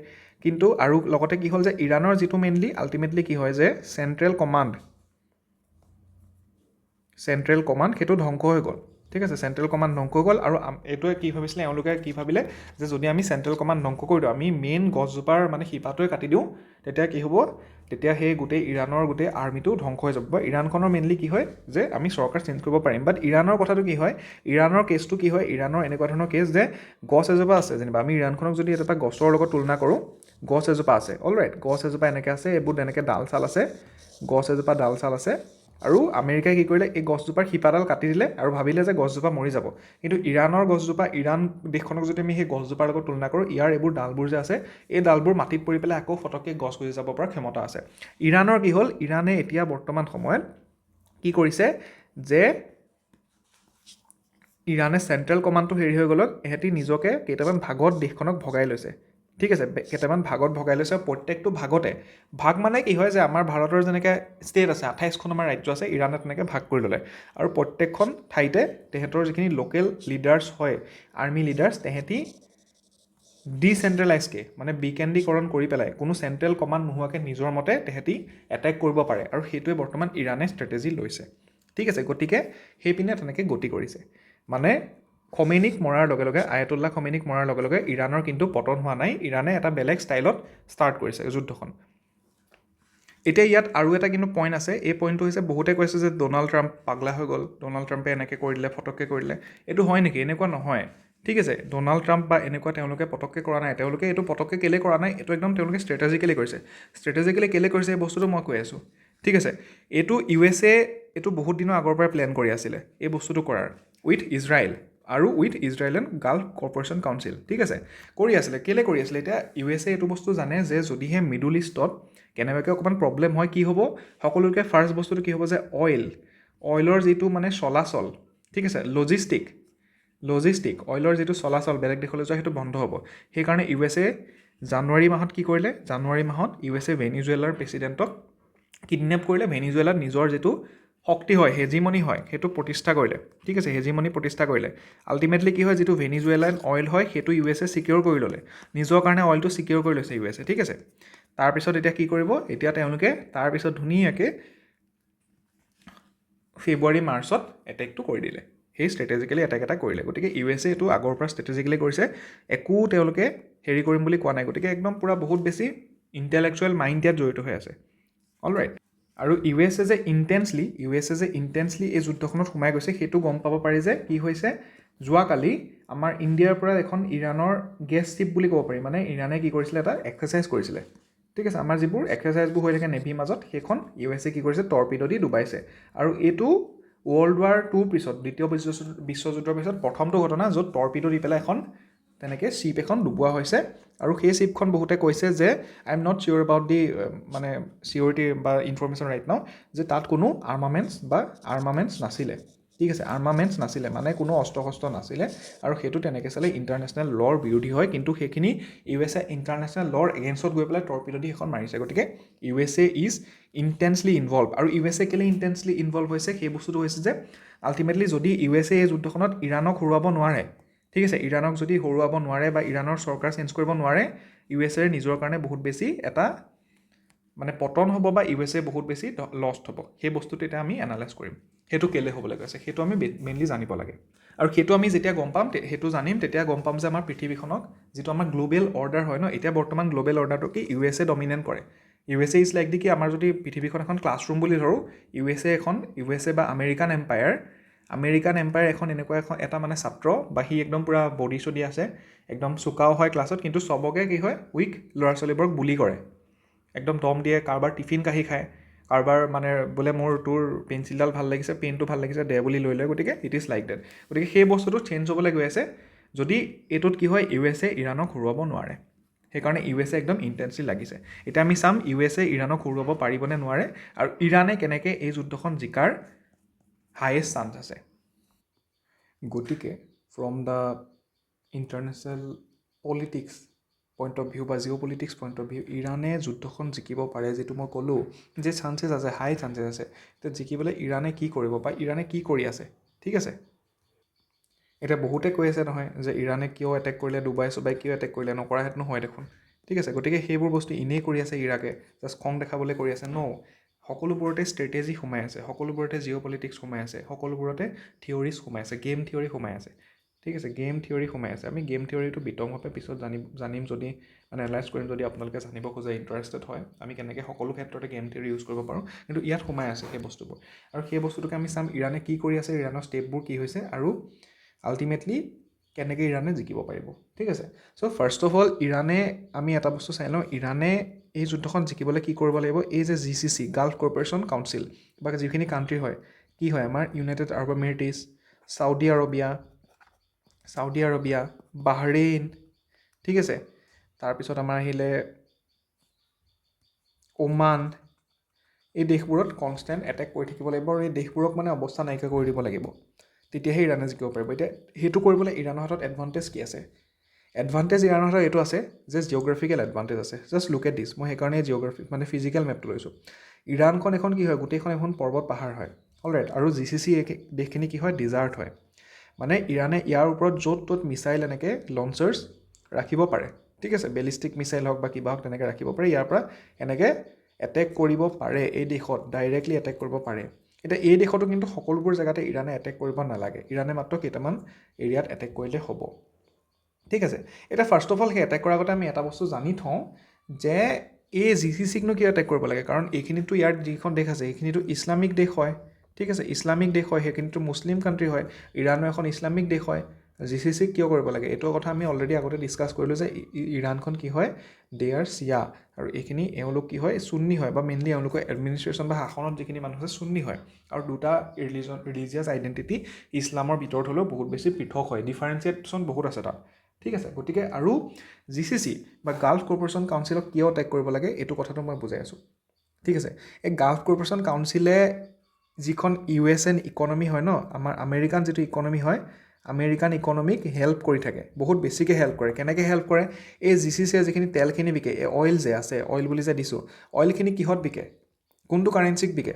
কিন্তু আৰু লগতে কি হ'ল যে ইৰাণৰ যিটো মেইনলি আল্টিমেটলি কি হয় যে চেণ্ট্ৰেল কমাণ্ড সেইটো ধ্বংস হৈ গ'ল ঠিক আছে চেণ্ট্ৰেল কমাণ্ড ধ্বংস হৈ গ'ল আৰু এইটোৱে কি ভাবিছিলে এওঁলোকে কি ভাবিলে যে যদি আমি চেণ্ট্ৰেল কমাণ্ড ধ্বংস কৰি দিওঁ আমি মেইন গছজোপাৰ মানে শিপাটোৱে কাটি দিওঁ তেতিয়া কি হ'ব তেতিয়া সেই গোটেই ইৰাণৰ গোটেই আৰ্মিটো ধ্বংস হৈ যাব বা ইৰাণখনৰ মেইনলি কি হয় যে আমি চৰকাৰ চেঞ্জ কৰিব পাৰিম বাট ইৰাণৰ কথাটো কি হয় ইৰাণৰ কেছটো কি হয় ইৰাণৰ এনেকুৱা ধৰণৰ কেছ যে গছ এজোপা আছে যেনিবা আমি ইৰাণখনক যদি এটা গছৰ লগত তুলনা কৰোঁ গছ এজোপা আছে অলৰাইট গছ এজোপা এনেকৈ আছে এইবোৰ এনেকৈ ডাল চাল আছে গছ এজোপা ডাল চাল আছে আৰু আমেৰিকাই কি কৰিলে এই গছজোপাৰ শিপাডাল কাটি দিলে আৰু ভাবিলে যে গছজোপা মৰি যাব কিন্তু ইৰাণৰ গছজোপা ইৰাণ দেশখনক যদি আমি সেই গছজোপাৰ লগত তুলনা কৰোঁ ইয়াৰ এইবোৰ ডালবোৰ যে আছে এই ডালবোৰ মাটিত পৰি পেলাই আকৌ ফটককৈ গছ গজি যাব পৰা ক্ষমতা আছে ইৰাণৰ কি হ'ল ইৰাণে এতিয়া বৰ্তমান সময়ত কি কৰিছে যে ইৰাণে চেণ্ট্ৰেল কমাণ্ডটো হেৰি হৈ গ'লত এহেঁতি নিজকে কেইটামান ভাগত দেশখনক ভগাই লৈছে ঠিক আছে কেইটামান ভাগত ভগাই লৈছে প্ৰত্যেকটো ভাগতে ভাগ মানে কি হয় যে আমাৰ ভাৰতৰ যেনেকৈ ষ্টেট আছে 28খন আমাৰ ৰাজ্য আছে ইৰাণে তেনেকৈ ভাগ কৰি ল'লে আৰু প্ৰত্যেকখন ঠাইতে তেহেঁতৰ যিখিনি লোকেল লিডাৰ্ছ হয় আৰ্মি লিডাৰ্ছ তেহেঁতি ডিচেণ্ট্ৰেলাইজকৈ মানে বিকেন্দ্ৰীকৰণ কৰি পেলাই কোনো চেণ্ট্ৰেল কমাণ্ড নোহোৱাকৈ নিজৰ মতে তেহেঁতি এটেক কৰিব পাৰে আৰু সেইটোৱে বৰ্তমান ইৰাণে ষ্ট্ৰেটেজি লৈছে ঠিক আছে গতিকে সেইপিনে তেনেকৈ গতি কৰিছে মানে খমেনিক মৰাৰ লগে লগে আয়াতুল্লাহ খমেনিক মৰাৰ লগে লগে ইৰাণৰ কিন্তু পতন হোৱা নাই ইৰাণে এটা বেলেগ ষ্টাইলত ষ্টাৰ্ট কৰিছে যুদ্ধখন এতিয়া ইয়াত আৰু এটা কিন্তু পইণ্ট আছে এই পইণ্টটো হৈছে বহুতে কৈছে যে ডনাল্ড ট্ৰাম্প পাগলা হৈ গ'ল ডনাল্ড ট্ৰাম্পে এনেকৈ কৰি দিলে ফটককৈ কৰি দিলে এইটো হয় নেকি এনেকুৱা নহয় ঠিক আছে ডনাল্ড ট্ৰাম্প বা এনেকুৱা তেওঁলোকে পটককৈ কৰা নাই তেওঁলোকে এইটো পটককৈ কেলে কৰা নাই এইটো একদম তেওঁলোকে ষ্ট্ৰেটেজিকেলি কৰিছে ষ্ট্ৰেটেজিকেলি কেলে কৰিছে এই বস্তুটো মই কৈ আছোঁ ঠিক আছে এইটো USA এইটো বহুত দিনৰ আগৰ পৰাই প্লেন কৰি আছিলে এই বস্তুটো কৰাৰ উইথ ইজৰাইল আৰু with Israel and gulf corporation council ঠিক আছে কৰি আছিলে কেলে কৰি আছিলে এতিয়া USA এইটো বস্তু জানে যে যদিহে মিডল ইষ্টত কেনেবাকৈ অকণমান প্ৰব্লেম হয় কি হ'ব সকলোতকৈ ফাৰ্ষ্ট বস্তুটো কি হ'ব যে অইলৰ যিটো মানে চলাচল ঠিক আছে লজিষ্টিক অইলৰ যিটো চলাচল বেলেগ দেশলৈ যোৱা সেইটো বন্ধ হ'ব সেইকাৰণে USA জানুৱাৰী মাহত কি কৰিলে জানুৱাৰী মাহত USA ভেনিজুৱেলাৰ প্ৰেছিডেণ্টক কিডনেপ কৰিলে ভেনিজুৱেলাত নিজৰ যিটো শক্তি হয় হেজিমনি হয় সেইটো প্ৰতিষ্ঠা কৰিলে ঠিক আছে হেজিমনি প্ৰতিষ্ঠা কৰিলে আল্টিমেটলি কি হয় যিটো ভেনিজুৱেলান অইল হয় সেইটো USA ছিকিউৰ কৰি ল'লে নিজৰ কাৰণে অইলটো ছিকিউৰ কৰি লৈছে USA ঠিক আছে তাৰপিছত এতিয়া কি কৰিব এতিয়া তেওঁলোকে তাৰপিছত ধুনীয়াকৈ ফেব্ৰুৱাৰী মাৰ্চত এটেকটো কৰি দিলে সেই ষ্ট্ৰেটেজিকেলি এটেক এটা কৰিলে গতিকে USA এইটো আগৰ পৰা ষ্ট্ৰেটেজিকেলি কৰিছে একো তেওঁলোকে হেৰি কৰিম বুলি কোৱা নাই গতিকে একদম পূৰা বহুত বেছি ইণ্টেলেকচুৱেল মাইণ্ড ইয়াত জড়িত হৈ আছে অলৰাইট আৰু USA যে ইণ্টেন্সলি এই যুদ্ধখনত সোমাই গৈছে সেইটো গম পাব পাৰি যে কি হৈছে যোৱাকালি আমাৰ ইণ্ডিয়াৰ পৰা এখন ইৰাণৰ গেছ শ্বিপ বুলি ক'ব পাৰি মানে ইৰাণে কি কৰিছিলে এটা এক্সাৰচাইজ কৰিছিলে ঠিক আছে আমাৰ যিবোৰ এক্সাৰচাইজবোৰ হৈ থাকে নেভিৰ মাজত সেইখন USA কি কৰিছে টৰ্পিডো দি ডুবাইছে আৰু এইটো World War II পিছত দ্বিতীয় বিশ্বযুদ্ধৰ পিছত প্ৰথমটো ঘটনা য'ত টৰ্পিডো দি পেলাই এখন তেনেকৈ শ্বিপ এখন ডুবোৱা হৈছে আৰু সেই শ্বিপখন বহুতে কৈছে যে I am not sure about the মানে চিয়'ৰিটি বা ইনফৰ্মেশ্যন ৰাইট নাও যে তাত কোনো আৰ্মামেণ্টছ নাছিলে ঠিক আছে আৰ্মামেণ্টছ নাছিলে মানে কোনো অস্ত্ৰ শস্ত্ৰ নাছিলে আৰু সেইটো তেনেকৈ চালে ইণ্টাৰনেশ্যনেল ল'ৰ বিৰোধী হয় কিন্তু সেইখিনি USA ইণ্টাৰনেশ্যনেল ল'ৰ এগেইনষ্টত গৈ পেলাই টৰ্পিডো দি সেইখন মাৰিছে গতিকে USA ইজ ইণ্টেন্সলি ইনভলভ আৰু USA কেলৈ ইণ্টেন্সলি ইনভলভ হৈছে সেই বস্তুটো হৈছে যে আল্টিমেটলি যদি USA এই যুদ্ধখনত ইৰাণক হৰুৱাব নোৱাৰে ঠিক আছে ইৰাণক যদি হৰুৱাব নোৱাৰে বা ইৰাণৰ চৰকাৰ চেঞ্জ কৰিব নোৱাৰে USA নিজৰ কাৰণে বহুত বেছি এটা মানে পতন হ'ব বা USA বহুত বেছি লষ্ট হ'ব সেই বস্তুটো এতিয়া আমি এনালাইজ কৰিম সেইটো কেলে হ'বলৈ গৈছে সেইটো আমি মেইনলি জানিব লাগে আৰু সেইটো আমি যেতিয়া গম পাম সেইটো জানিম তেতিয়া গম পাম যে আমাৰ পৃথিৱীখনক যিটো আমাৰ গ্ল'বেল অৰ্ডাৰ হয় ন এতিয়া বৰ্তমান গ্ল'বেল অৰ্ডাৰটো কি USA ডমিনেণ্ট কৰে USA ইজ লাইক কি আমাৰ যদি পৃথিৱীখন এখন ক্লাছৰুম বুলি ধৰোঁ USA বা আমেৰিকান এম্পায়াৰ এখন এনেকুৱা এটা মানে ছাত্ৰ বা সি একদম পূৰা বডি চডি আছে একদম চোকাও হয় ক্লাছত কিন্তু চবকে কি হয় উইক ল'ৰা ছোৱালীবোৰক বুলি কৰে একদম দম দিয়ে কাৰোবাৰ টিফিন কাঢ়ি খায় কাৰোবাৰ মানে বোলে মোৰ তোৰ পেঞ্চিলডাল ভাল লাগিছে পেনটো ভাল লাগিছে দে বুলি লৈ লয় গতিকে ইট ইজ লাইক ডেট গতিকে সেই বস্তুটো চেঞ্জ হ'বলৈ গৈ আছে যদি এইটোত কি হয় USA ইৰাণক হৰুৱাব নোৱাৰে সেইকাৰণে USA একদম ইণ্টেন্সলি লাগিছে এতিয়া আমি চাম USA ইৰাণক হৰুৱাব পাৰিবনে নোৱাৰে আৰু ইৰাণে কেনেকৈ এই যুদ্ধখন জিকাৰ হায়েষ্ট চান্স আছে। গতিকে from the international politics point of view বা geo' politics point of view ইৰাণে যুদ্ধখন জিকিব পাৰে, যিটো মই ক'লোঁ যে চান্সেছ আছে, হাই চান্সেছ আছে। এতিয়া জিকিবলৈ ইৰাণে কি কৰিব বা ইৰাণে কি কৰি আছে, ঠিক আছে। এতিয়া বহুতে কৈ আছে নহয় যে ইৰাণে কিয় এটেক কৰিলে, ডুবাই চুবাই কিয় এটেক কৰিলে, নকৰাহেঁতেনো হয় দেখোন, ঠিক আছে। গতিকে সেইবোৰ বস্তু এনেই কৰি আছে ইৰাকে, জাষ্ট খং দেখাবলৈ কৰি আছে, সকলোবোৰতে ষ্ট্ৰেটেজি সোমাই আছে, সকলোবোৰতে জিঅ' পলিটিক্স সোমাই আছে, সকলোবোৰতে থিয়ৰিজ সোমাই আছে, গেম থিয়ৰি সোমাই আছে, ঠিক আছে। গেম থিয়ৰি সোমাই আছে। আমি গেম থিয়ৰিটো বিতংভাৱে পিছত জানিম যদি মানে এনালাইজ কৰিম, যদি আপোনালোকে জানিব খোজে, ইণ্টাৰেষ্টেড হয়, আমি কেনেকৈ সকলো ক্ষেত্ৰতে গেম থিয়ৰি ইউজ কৰিব পাৰোঁ। কিন্তু ইয়াত সোমাই আছে সেই বস্তুবোৰ, আৰু সেই বস্তুটোকে আমি চাম ইৰাণে কি কৰি আছে, ইৰাণৰ ষ্টেপবোৰ কি হৈছে, আৰু আল্টিমেটলি কেনেকৈ ইৰাণে জিকিব পাৰিব, ঠিক আছে। চ' ফাৰ্ষ্ট অফ অল ইৰাণে, আমি এটা বস্তু চাই লওঁ, ইৰাণে এই যুদ্ধখন জিকিবলৈ কি কৰিব লাগিব। এই যে GCC গাল্ফ কৰ্প'ৰেশ্যন কাউন্সিল বা যিখিনি কাণ্ট্ৰি হয়, কি হয় আমাৰ United Arab Emirates, Saudi Arabia, Bahrain, ঠিক আছে। তাৰপিছত আমাৰ আহিলে ওমান, এই দেশবোৰত কনষ্টেণ্ট এটেক কৰি থাকিব লাগিব, আৰু এই দেশবোৰক মানে অৱস্থা নাইকিয়া কৰি দিব লাগিব, তেতিয়াহে ইৰাণে জিকিব পাৰিব। এতিয়া সেইটো কৰিবলৈ ইৰাণৰ হাতত এডভান্টেজ কি আছে? এডভান্টেজ ইৰাণৰ হাতত এইটো আছে যে জিঅ'গ্ৰাফিকেল এডভান্টেজ আছে। জাষ্ট লুক এট দিছ, মই সেইকাৰণে জিঅ'গ্ৰাফি মানে ফিজিকেল মেপটো লৈছোঁ। ইৰাণখন এখন কি হয়, গোটেইখন এখন পৰ্বত পাহাৰ হয়, অলৰাইট। আৰু GCC দেশখিনি কি হয়, ডিজাৰ্ট হয়। মানে ইৰাণে ইয়াৰ ওপৰত য'ত ত'ত মিছাইল এনেকৈ লঞ্চাৰ্ছ ৰাখিব পাৰে, ঠিক আছে। বেলিষ্টিক মিছাইল হওক বা কিবা হওক তেনেকৈ ৰাখিব পাৰে, ইয়াৰ পৰা এনেকৈ এটেক কৰিব পাৰে, এই দেশত ডাইৰেক্টলি এটেক কৰিব পাৰে। এতিয়া এই দেশতো কিন্তু সকলোবোৰ জেগাতে ইৰাণে এটেক কৰিব নালাগে, ইৰাণে মাত্ৰ কেইটামান এৰিয়াত এটেক কৰিলে হ'ব, ঠিক আছে। এতিয়া ফাৰ্ষ্ট অফ অল সেই এটেক কৰাৰ আগতে আমি এটা বস্তু জানি থওঁ যে এই GCCকনো কিয় এটেক কৰিব লাগে, কাৰণ এইখিনিতো ইয়াৰ যিখন দেশ আছে সেইখিনিতো ইছলামিক দেশ হয়, ঠিক আছে। ইছলামিক দেশ হয়, সেইখিনিতো মুছলিম কাণ্ট্ৰি হয়, ইৰাণো এখন ইছলামিক দেশ হয়। GCCক কিয় কৰিব লাগে, এইটো কথা আমি অলৰেডি আগতে ডিছকাছ কৰিলোঁ যে ইৰাণখন কি হয়, দে আৰ চিয়া, আৰু এইখিনি এওঁলোক কি হয়, চুন্নী হয়, বা মেইনলি এওঁলোকৰ এডমিনিষ্ট্ৰেশ্যন বা শাসনত যিখিনি মানুহ আছে চুন্নী হয়। আৰু দুটা ৰিলিজিয়াছ আইডেণ্টিটি ইছলামৰ ভিতৰত হ'লেও বহুত বেছি পৃথক হয়, ডিফাৰেঞ্চিয়েশ্যন বহুত আছে তাত, ঠিক আছে। গতিকে আৰু GCC বা গাল্ফ কৰ্প'ৰেশ্যন কাউন্সিলক কিয় এটেক কৰিব লাগে, এইটো কথাটো মই বুজাই আছোঁ, ঠিক আছে। এই গাল্ফ কৰ্প'ৰেশ্যন কাউন্সিলে যিখন USA ইকনমি হয় ন, আমাৰ আমেৰিকান যিটো ইকনমি হয়, আমেৰিকান ইকনমিক হেল্প কৰি থাকে, বহুত বেছিকৈ হেল্প কৰে। কেনেকৈ হেল্প কৰে, এই GCCয়ে যিখিনি তেলখিনি বিকে, এই অইল যে আছে, অইল বুলি যে দিছোঁ, অইলখিনি কিহত বিকে, কোনটো কাৰেঞ্চিক বিকে,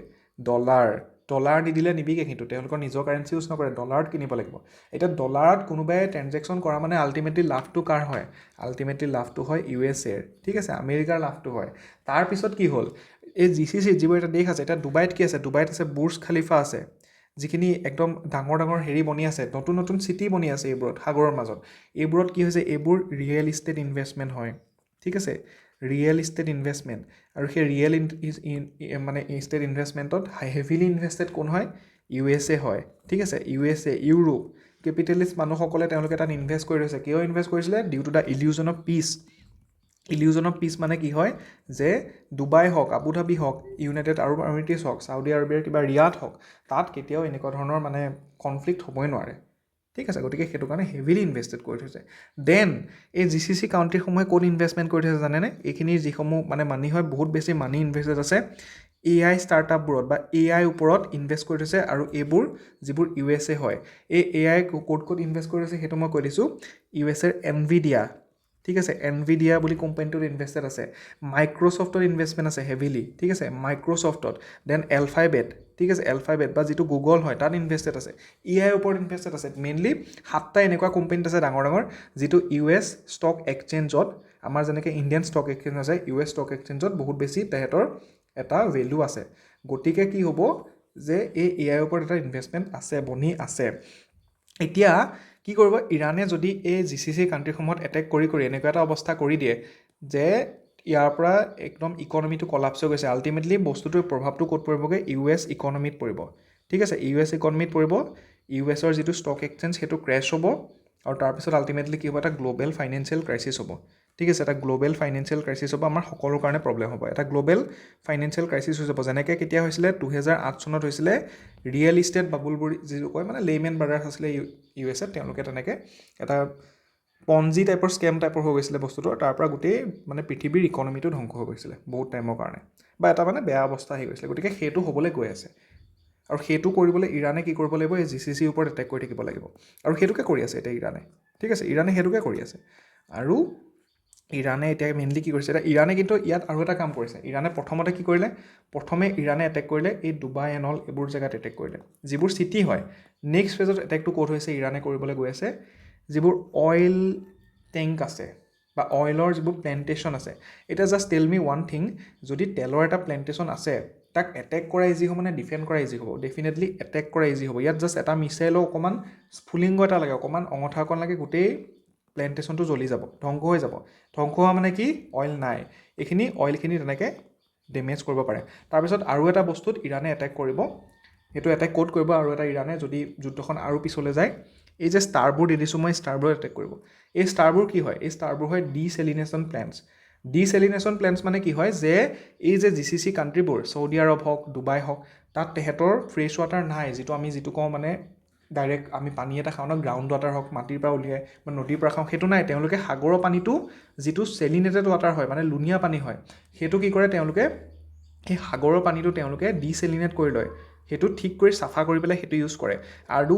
ডলাৰ নিদিলে নিবিকে, কিন্তু তেওঁলোকৰ নিজৰ কাৰেঞ্চি ইউজ নকৰে, ডলাৰত কিনিব লাগিব। এতিয়া ডলাৰত কোনোবাই ট্ৰেনজেকশ্যন কৰা মানে আল্টিমেটলি লাভটো কাৰ হয়, আল্টিমেটলি লাভটো হয় USAৰ, ঠিক আছে, আমেৰিকাৰ লাভটো হয়। তাৰপিছত কি হ'ল, এই GCC যিবোৰ এটা দেশ আছে, এতিয়া ডুবাইত কি আছে, ডুবাইত আছে বুৰ্জ খালিফা আছে, যিখিনি একদম ডাঙৰ ডাঙৰ হেৰি বনি আছে, নতুন নতুন চিটি বনি আছে এইবোৰত, সাগৰৰ মাজত। এইবোৰত কি হৈছে, এইবোৰ ৰিয়েল ইষ্টেট ইনভেষ্টমেণ্ট হয়, ঠিক আছে, ৰিয়েল ইষ্টেট ইনভেষ্টমেণ্ট। আৰু সেই ৰিয়েল মানে ইষ্টেট ইনভেষ্টমেণ্টত হেভিলি ইনভেষ্টেড কোন হয়, USA হয়, ঠিক আছে। USA, ইউৰোপ, কেপিটেলিষ্ট মানুহসকলে তেওঁলোকে তাত ইনভেষ্ট কৰি থৈছে। কিয় ইনভেষ্ট কৰিছিলে, due to the illusion of peace. Illusion of peace মানে কি হয়, যে ডুবাই হওক, আবুধাবি হওক, ইউনাইটেড আৰব এমিৰেটছ হওক, চাউদি আৰবিয়াৰ কিবা ৰিয়াদ হওক, তাত কেতিয়াও এনেকুৱা ধৰণৰ মানে কনফ্লিক্ট হ'বই নোৱাৰে, ঠিক আছে। গতিকে সেইটো কাৰণে হেভিলি ইনভেষ্টেড কৰি থৈছে। দেন এই GCC কাউণ্ট্ৰিসমূহে ক'ত ইনভেষ্টমেণ্ট কৰি থৈছে জানেনে, এইখিনিৰ যিসমূহ মানে মানি হয়, বহুত বেছি মানি ইনভেষ্টেড আছে AI ষ্টাৰ্টআপবোৰত বা AI ওপৰত ইনভেষ্ট কৰি থৈছে। আৰু এইবোৰ যিবোৰ USA হয়, এই AI ক'ত ইনভেষ্ট কৰি থৈছে সেইটো মই কৈ দিছোঁ। USAৰ NVIDIA, ঠিক আছে, NVIDIA বুলি কোম্পানীটোত ইনভেষ্টেড আছে। মাইক্ৰ'ছফ্টত ইনভেষ্টমেণ্ট আছে হেভিলি, ঠিক আছে, মাইক্ৰ'ছফ্টত। দেন এলফাবেট, ঠিক আছে, এলফাবেট বা যিটো গুগল হয়, তাত ইনভেষ্টেড আছে। AI ওপৰত ইনভেষ্টেড আছে। মেইনলি 7টা এনেকুৱা কোম্পানীত আছে ডাঙৰ ডাঙৰ, যিটো US ষ্টক এক্সচেঞ্জত, আমাৰ যেনেকৈ ইণ্ডিয়ান ষ্টক এক্সচেঞ্জ আছে, US ষ্টক এক্সচেঞ্জত বহুত বেছি তেহেঁতৰ এটা ভেলু আছে। গতিকে কি হ'ব, যে এই AI ওপৰত এটা ইনভেষ্টমেণ্ট আছে, বনি আছে। এতিয়া কি কৰিব, ইৰাণে যদি এই GCC কাণ্ট্ৰিসমূহত এটেক কৰি এনেকুৱা এটা অৱস্থা কৰি দিয়ে যে ইয়াৰ পৰা একদম ইকনমিটো কলাপছ হৈ গৈছে, আল্টিমেটলি বস্তুটোৰ প্ৰভাৱটো ক'ত পৰিবগৈ, US ইকনমিত পৰিব, ঠিক আছে। US ইকনমিত পৰিব, USৰ যিটো ষ্টক এক্সচেঞ্জ সেইটো ক্ৰেছ হ'ব, আৰু তাৰপিছত আল্টিমেটলি কি হ'ব, এটা গ্ল'বেল ফাইনেন্সিয়েল ক্ৰাইচিছ হ'ব, ঠিক আছে। এটা গ্ল'বেল ফাইনেন্সিয়েল ক্ৰাইচিছ হ'ব, আমাৰ সকলোৰ কাৰণে প্ৰব্লেম হ'ব, এটা গ্ল'বেল ফাইনেন্সিয়েল ক্ৰাইচিছ হৈ যাব। যেনেকৈ কেতিয়া হৈছিলে, 2008 চনত হৈছিলে, ৰিয়েল ইষ্টেট বাবুল বুলি যিটো কয়, মানে লেইমেন ব্ৰাদাৰ্ছ আছিলে USA, তেওঁলোকে তেনেকৈ এটা পঞ্জি টাইপৰ স্কেম টাইপৰ হৈ গৈছিলে বস্তুটো, তাৰ পৰা গোটেই মানে পৃথিৱীৰ ইকনমিটো ধ্বংস হৈ গৈছিলে বহুত টাইমৰ কাৰণে, বা এটা মানে বেয়া অৱস্থা আহি গৈছিলে। গতিকে সেইটো হ'বলৈ গৈ আছে, আৰু সেইটো কৰিবলৈ ইৰাণে কি কৰিব লাগিব, এই GCC ওপৰত এটেক কৰি থাকিব লাগিব, আৰু সেইটোকে কৰি আছে এতিয়া ইৰাণে, ঠিক আছে, ইৰাণে সেইটোকে কৰি আছে। আৰু ইৰাণে এতিয়া মেইনলি কি কৰিছে, এতিয়া ইৰাণে কিন্তু ইয়াত আৰু এটা কাম কৰিছে। ইৰাণে প্ৰথমতে কি কৰিলে, প্ৰথমে ইৰাণে এটেক কৰিলে এই ডুবাই এণ্ড অল এইবোৰ জেগাত এটেক কৰিলে, যিবোৰ চিটি হয়। নেক্সট ফেজত এটেকটো ক'ত হৈছে, ইৰাণে কৰিবলৈ গৈ আছে যিবোৰ অইল টেংক আছে বা অইলৰ যিবোৰ প্লেণ্টেশ্যন আছে। এতিয়া just tell me one thing, যদি তেলৰ এটা প্লেণ্টেশ্যন আছে, তাক এটেক কৰা ইজি হ'ব নে ডিফেণ্ড কৰা ইজি হ'ব? ডেফিনেটলি এটেক কৰা ইজি হ'ব। ইয়াত জাষ্ট এটা মিছাইলৰ অকণমান স্ফুলিংগ এটা লাগে, অকণমান অঙঠা অকণ লাগে, গোটেই প্লেণ্টেশ্যনটো জ্বলি যাব, ধ্বংস হৈ যাব। ধ্বংস হোৱা মানে কি, অইল নাই, এইখিনি অইলখিনি তেনেকৈ ডেমেজ কৰিব পাৰে। তাৰপিছত আৰু এটা বস্তুত ইৰাণে এটেক কৰিব, সেইটো এটেক ক'ত কৰিব আৰু এটা ইৰাণে, যদি যুদ্ধখন আৰু পিছলৈ যায়, এই যে ষ্টাৰবোৰ দি দিছোঁ মই, ষ্টাৰবোৰ এটেক কৰিব। এই ষ্টাৰবোৰ কি হয়, এই ষ্টাৰবোৰ হয় ডিচেলিনেশ্যন প্লেণ্টছ। ডিচেলিনেশ্যন প্লেণ্টছ মানে কি হয়, যে এই যে GCC কাণ্ট্ৰিবোৰ, চৌদি আৰৱ হওক, ডুবাই হওক, তাত তেহেঁতৰ ফ্ৰেছ ৱাটাৰ নাই, যিটো কওঁ মানে ডাইৰেক্ট আমি পানী এটা খাওঁ ন, গ্ৰাউণ্ড ৱাটাৰ হওক, মাটিৰ পৰা উলিয়াই বা নদীৰ পৰা খাওঁ, সেইটো নাই। তেওঁলোকে সাগৰৰ পানীটো, যিটো চেলিনেটেড ৱাটাৰ হয়, মানে লুণীয়া পানী হয়, সেইটো কি কৰে তেওঁলোকে, সেই সাগৰৰ পানীটো তেওঁলোকে ডিচেলিনেট কৰি লয়, সেইটো ঠিক কৰি চাফা কৰি পেলাই সেইটো ইউজ কৰে। আৰু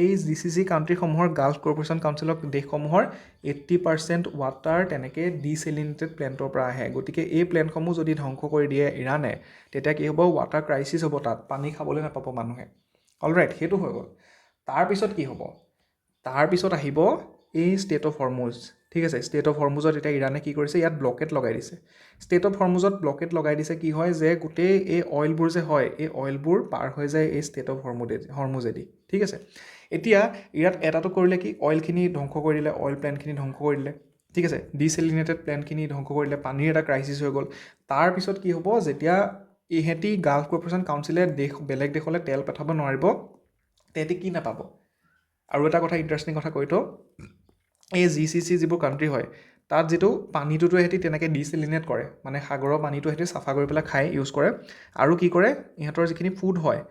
এই GCC কাণ্ট্ৰিসমূহৰ গাল্ফ কৰ্প'ৰেশ্যন কাউন্সিলৰ দেশসমূহৰ 80% ৱাটাৰ তেনেকৈ ডিচেলিনেটেড প্লেণ্টৰ পৰা আহে। গতিকে এই প্লেণ্টসমূহ যদি ধ্বংস কৰি দিয়ে ইৰাণে, তেতিয়া কি হ'ব, ৱাটাৰ ক্ৰাইচিছ হ'ব, তাত পানী খাবলৈ নাপাব মানুহে। অলৰাইট, সেইটো হৈ গ'ল। তাৰপিছত কি হ'ব, তাৰপিছত আহিব এই ষ্টেট অফ হৰমুজ, ঠিক আছে। ষ্টেট অফ হৰমুজত এতিয়া ইৰাণে কি কৰিছে, ইয়াত ব্লকেট লগাই দিছে। ষ্টেট অফ হৰমুজত ব্লকেট লগাই দিছে, কি হয় যে গোটেই এই অইলবোৰ যে হয়, এই অইলবোৰ পাৰ হৈ যায় এই ষ্টেট অফ হৰমুজেদি, ঠিক আছে। এতিয়া ইয়াত এটাটো কৰিলে কি, অইলখিনি ধ্বংস কৰি দিলে, অইল প্লেণ্টখিনি ধ্বংস কৰি দিলে, ঠিক আছে, ডিচেলিনেটেড প্লেণ্টখিনি ধ্বংস কৰি দিলে, পানীৰ এটা ক্ৰাইচিছ হৈ গ'ল। তাৰপিছত কি হ'ব, যেতিয়া ইহঁতি গাল্ফ কৰ্প'ৰেশ্যন কাউন্সিলে বেলেগ দেশলৈ তেল পঠাব নোৱাৰিব, তেহেঁতি কি নাপাব। আৰু এটা কথা, ইণ্টাৰেষ্টিং কথা কৈ থওঁ, এই GCC যিবোৰ কাণ্ট্ৰি হয়, তাত যিটো পানীটোতো সিহঁতি তেনেকৈ ডিচেলিনেট কৰে, মানে সাগৰৰ পানীটো সিহঁতি চাফা কৰি পেলাই খাই ইউজ কৰে। আৰু কি কৰে, ইহঁতৰ যিখিনি ফুড হয়,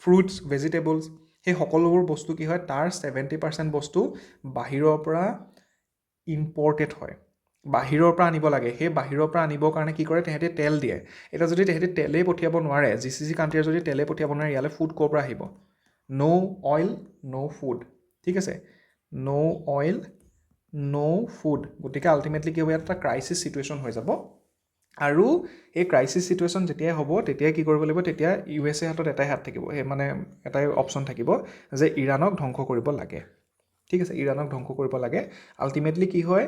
ফ্ৰুটছ, ভেজিটেবলছ, সেই সকলোবোৰ বস্তু কি হয়, তাৰ 70% বস্তু বাহিৰৰ পৰা ইম্পৰ্টেড হয়, বাহিৰৰ পৰা আনিব লাগে। সেই বাহিৰৰ পৰা আনিবৰ কাৰণে কি কৰে, তেহেঁতি তেল দিয়ে। এতিয়া যদি তেহেঁতি তেলেই পঠিয়াব নোৱাৰে, GCC কাণ্ট্ৰিয়ে যদি তেলেই পঠিয়াব নোৱাৰে, ইয়ালৈ ফুড ক'ৰ পৰা আহিব? ন' অইল, ন' ফুড, ঠিক আছে, ন' অইল, ন' ফুড। গতিকে আল্টিমেটলি কি হ'ব, ইয়াত এটা ক্ৰাইচিছ ছিটুৱেশ্যন হৈ যাব। আৰু এই ক্ৰাইচিছ ছিটুৱেশ্যন যেতিয়াই হ'ব, তেতিয়াই কি কৰিব লাগিব, তেতিয়া USA হাতত এটাই হাত থাকিব, সেই মানে এটাই অপশ্যন থাকিব, যে ইৰাণক ধ্বংস কৰিব লাগে, ঠিক আছে, ইৰাণক ধ্বংস কৰিব লাগে। আল্টিমেটলি কি হয়,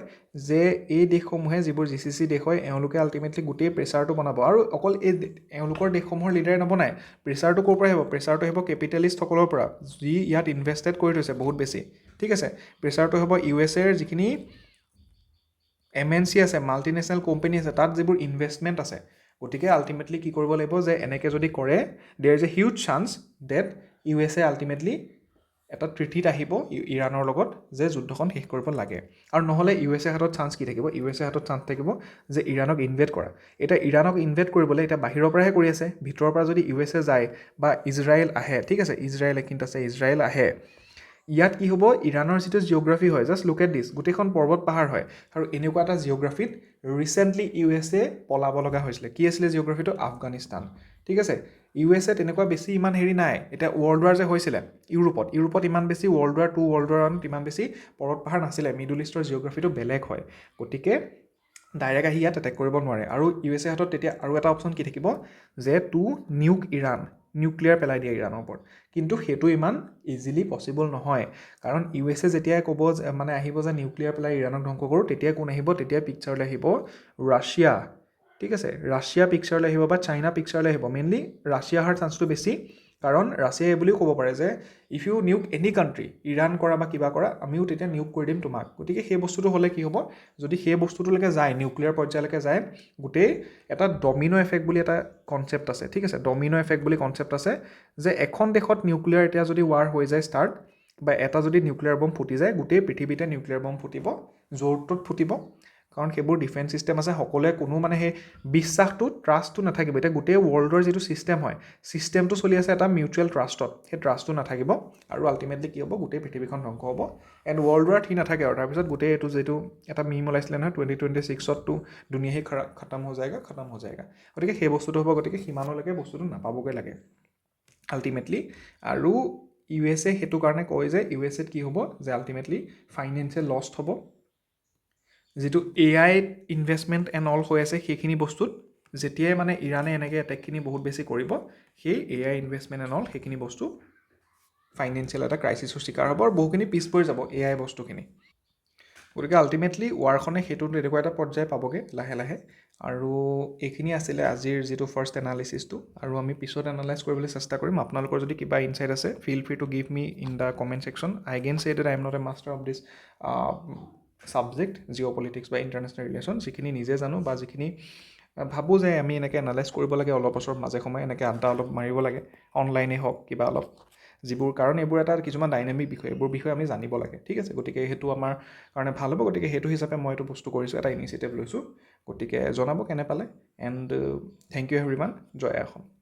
যে এই দেশসমূহে, যিবোৰ GCC দেশ হয়, এওঁলোকে আল্টিমেটলি গোটেই প্ৰেছাৰটো বনাব। আৰু অকল এই এওঁলোকৰ দেশসমূহৰ লিডাৰে নবনায়, প্ৰেছাৰটো ক'ৰ পৰা আহিব, প্ৰেছাৰটো আহিব কেপিটেলিষ্টসকলৰ পৰা, যি ইয়াত ইনভেষ্টেড কৰি থৈছে বহুত বেছি, ঠিক আছে। প্ৰেছাৰটো হ'ব USAৰ যিখিনি MNC আছে, মাল্টিনেশ্যনেল কোম্পানী আছে, তাত যিবোৰ ইনভেষ্টমেণ্ট আছে। গতিকে আল্টিমেটলি কি কৰিব লাগিব, যে এনেকৈ যদি কৰে, there is a huge chance that USA ultimately এটা ট্ৰিটিত আহিব ইৰাণৰ লগত, যে যুদ্ধখন শেষ কৰিব লাগে। আৰু নহ'লে USA হাতত চান্স কি থাকিব, USA হাতত চান্স থাকিব যে ইৰাণক ইনভেড কৰা। এতিয়া ইৰাণক ইনভেড কৰিবলৈ এতিয়া বাহিৰৰ পৰাহে কৰি আছে, ভিতৰৰ পৰা যদি USA যায় বা ইজৰাইল আহে, ঠিক আছে, ইজৰাইল এখিনিত আছে, ইজৰাইল আহে, ইয়াত কি হ'ব, ইৰাণৰ যিটো জিঅ'গ্ৰাফী হয়, জাষ্ট লুক এট দিছ, গোটেইখন পৰ্বত পাহাৰ হয়। আৰু এনেকুৱা এটা জিঅ'গ্ৰাফীত ৰিচেণ্টলি USA পলাব লগা হৈছিলে। কি আছিলে জিঅ'গ্ৰাফীটো? আফগানিস্তান, ঠিক আছে। USA তেনেকুৱা বেছি ইমান হেৰি নাই। এতিয়া ৱৰ্ল্ড ৱাৰ যে হৈছিলে ইউৰোপত ইমান বেছি ৱৰ্ল্ড ৱাৰ 2, ৱৰ্ল্ড ৱাৰ 1 ইমান বেছি পৰ্বত পাহাৰ নাছিলে। মিডল ইষ্টৰ জিঅ'গ্ৰাফীটো বেলেগ হয়। গতিকে ডাইৰেক্ট আহি ইয়াত এটেক কৰিব নোৱাৰে। আৰু USA হাতত তেতিয়া আৰু এটা অপশ্যন কি থাকিব, যে টু নিউক ইৰাণ, নিউক্লিয়াৰ পেলাই দিয়ে ইৰাণৰ ওপৰত। কিন্তু সেইটো ইমান ইজিলি পচিবল নহয়, কাৰণ USA যেতিয়াই ক'ব, মানে আহিব যে নিউক্লিয়াৰ পেলাই ইৰাণক ধ্বংস কৰোঁ, তেতিয়াই কোন আহিব, তেতিয়াই পিকচাৰলৈ আহিব ৰাছিয়া, ঠিক আছে, ৰাছিয়া পিকচাৰলৈ আহিব বা চাইনা পিকচাৰলৈ আহিব। মেইনলি ৰাছিয়া অহাৰ চান্সটো বেছি, কাৰণ ৰাছিয়াই এই বুলিও ক'ব পাৰে যে if you nuke any country, Iran কৰা বা কিবা কৰা, আমিও তেতিয়া নিউক কৰি দিম তোমাক। গতিকে সেই বস্তুটো হ'লে কি হ'ব, যদি সেই বস্তুটোলৈকে যায়, নিউক্লিয়াৰ পৰ্যায়লৈকে যায়, গোটেই এটা ডমিনো এফেক্ট বুলি এটা কনচেপ্ট আছে, ঠিক আছে, ডমিনো এফেক্ট বুলি কনচেপ্ট আছে, যে এখন দেশত নিউক্লিয়াৰ এতিয়া যদি ৱাৰ হৈ যায় ষ্টাৰ্ট, বা এটা যদি নিউক্লিয়াৰ বম্ব ফুটি যায়, গোটেই পৃথিৱীতে নিউক্লিয়াৰ বম্ব ফুটিব, য'ত ত'ত ফুটিব, কাৰণ সেইবোৰ ডিফেন্স ছিষ্টেম আছে। সকলোৱে কোনো মানে সেই বিশ্বাসটো, ট্ৰাষ্টটো নাথাকিব। এতিয়া গোটেই ৱৰ্ল্ডৰ যিটো ছিষ্টেম হয়, ছিষ্টেমটো চলি আছে এটা মিউচুৱেল ট্ৰাষ্টত, সেই ট্ৰাষ্টটো নাথাকিব। আৰু আল্টিমেটলি কি হ'ব, গোটেই পৃথিৱীখন ধ্বংস হ'ব, এণ্ড ৱৰ্ল্ড ৱাৰ 3 নাথাকে। আৰু তাৰপিছত গোটেই এইটো যিটো এটা মিম ওলাইছিলে নহয় 2026তটো দুনিয়া হি খতম হৈ যায়গা। গতিকে সেই বস্তুটো হ'ব, গতিকে সিমানলৈকে বস্তুটো নাপাবগৈ লাগে। আল্টিমেটলি। আৰু USA সেইটো কাৰণে কয় যে USAত কি হ'ব যে আল্টিমেটলি ফাইনেন্সিয়েল লষ্ট হ'ব। যিটো AI ইনভেষ্টমেণ্ট এণ্ড অল হৈ আছে সেইখিনি বস্তুত যেতিয়াই মানে ইৰাণে এনেকৈ এটেকখিনি বহুত বেছি কৰিব, সেই AI ইনভেষ্টমেণ্ট এণ্ড অল সেইখিনি বস্তু ফাইনেন্সিয়েল এটা ক্ৰাইচিছৰ চিকাৰ হ'ব আৰু বহুখিনি পিছ পৰি যাব AI বস্তুখিনি। গতিকে আল্টিমেটলি ৱাৰখনে সেইটো তেনেকুৱা এটা পৰ্যায় পাবগৈ লাহে লাহে। আৰু এইখিনি আছিলে আজিৰ যিটো ফাৰ্ষ্ট এনালিচিছটো, আৰু আমি পিছত এনালাইজ কৰিবলৈ চেষ্টা কৰিম। আপোনালোকৰ যদি কিবা ইনচাইট আছে, feel free to give me in the comment section. I again say that I am not a master of this subject geopolitics বা ইণ্টাৰনেশ্যনেল ৰিলেশ্যন। যিখিনি নিজে জানো বা যিখিনি ভাবোঁ যে আমি এনেকৈ এনালাইজ কৰিব লাগে অলপ বছৰ মাজে সময়ে, এনেকৈ আড্ডা অলপ মাৰিব লাগে, অনলাইনে হওক কিবা অলপ, যিবোৰ কাৰণ এইবোৰ এটা কিছুমান ডাইনামিক বিষয়, এইবোৰ বিষয়ে আমি জানিব লাগে, ঠিক আছে। গতিকে সেইটো আমাৰ কাৰণে ভাল হ'ব। গতিকে সেইটো হিচাপে মই এইটো বস্তু কৰিছোঁ, এটা ইনিচিয়েটিভ লৈছোঁ। গতিকে জনাব কেনে পালে। And thank you everyone. জয় অসম।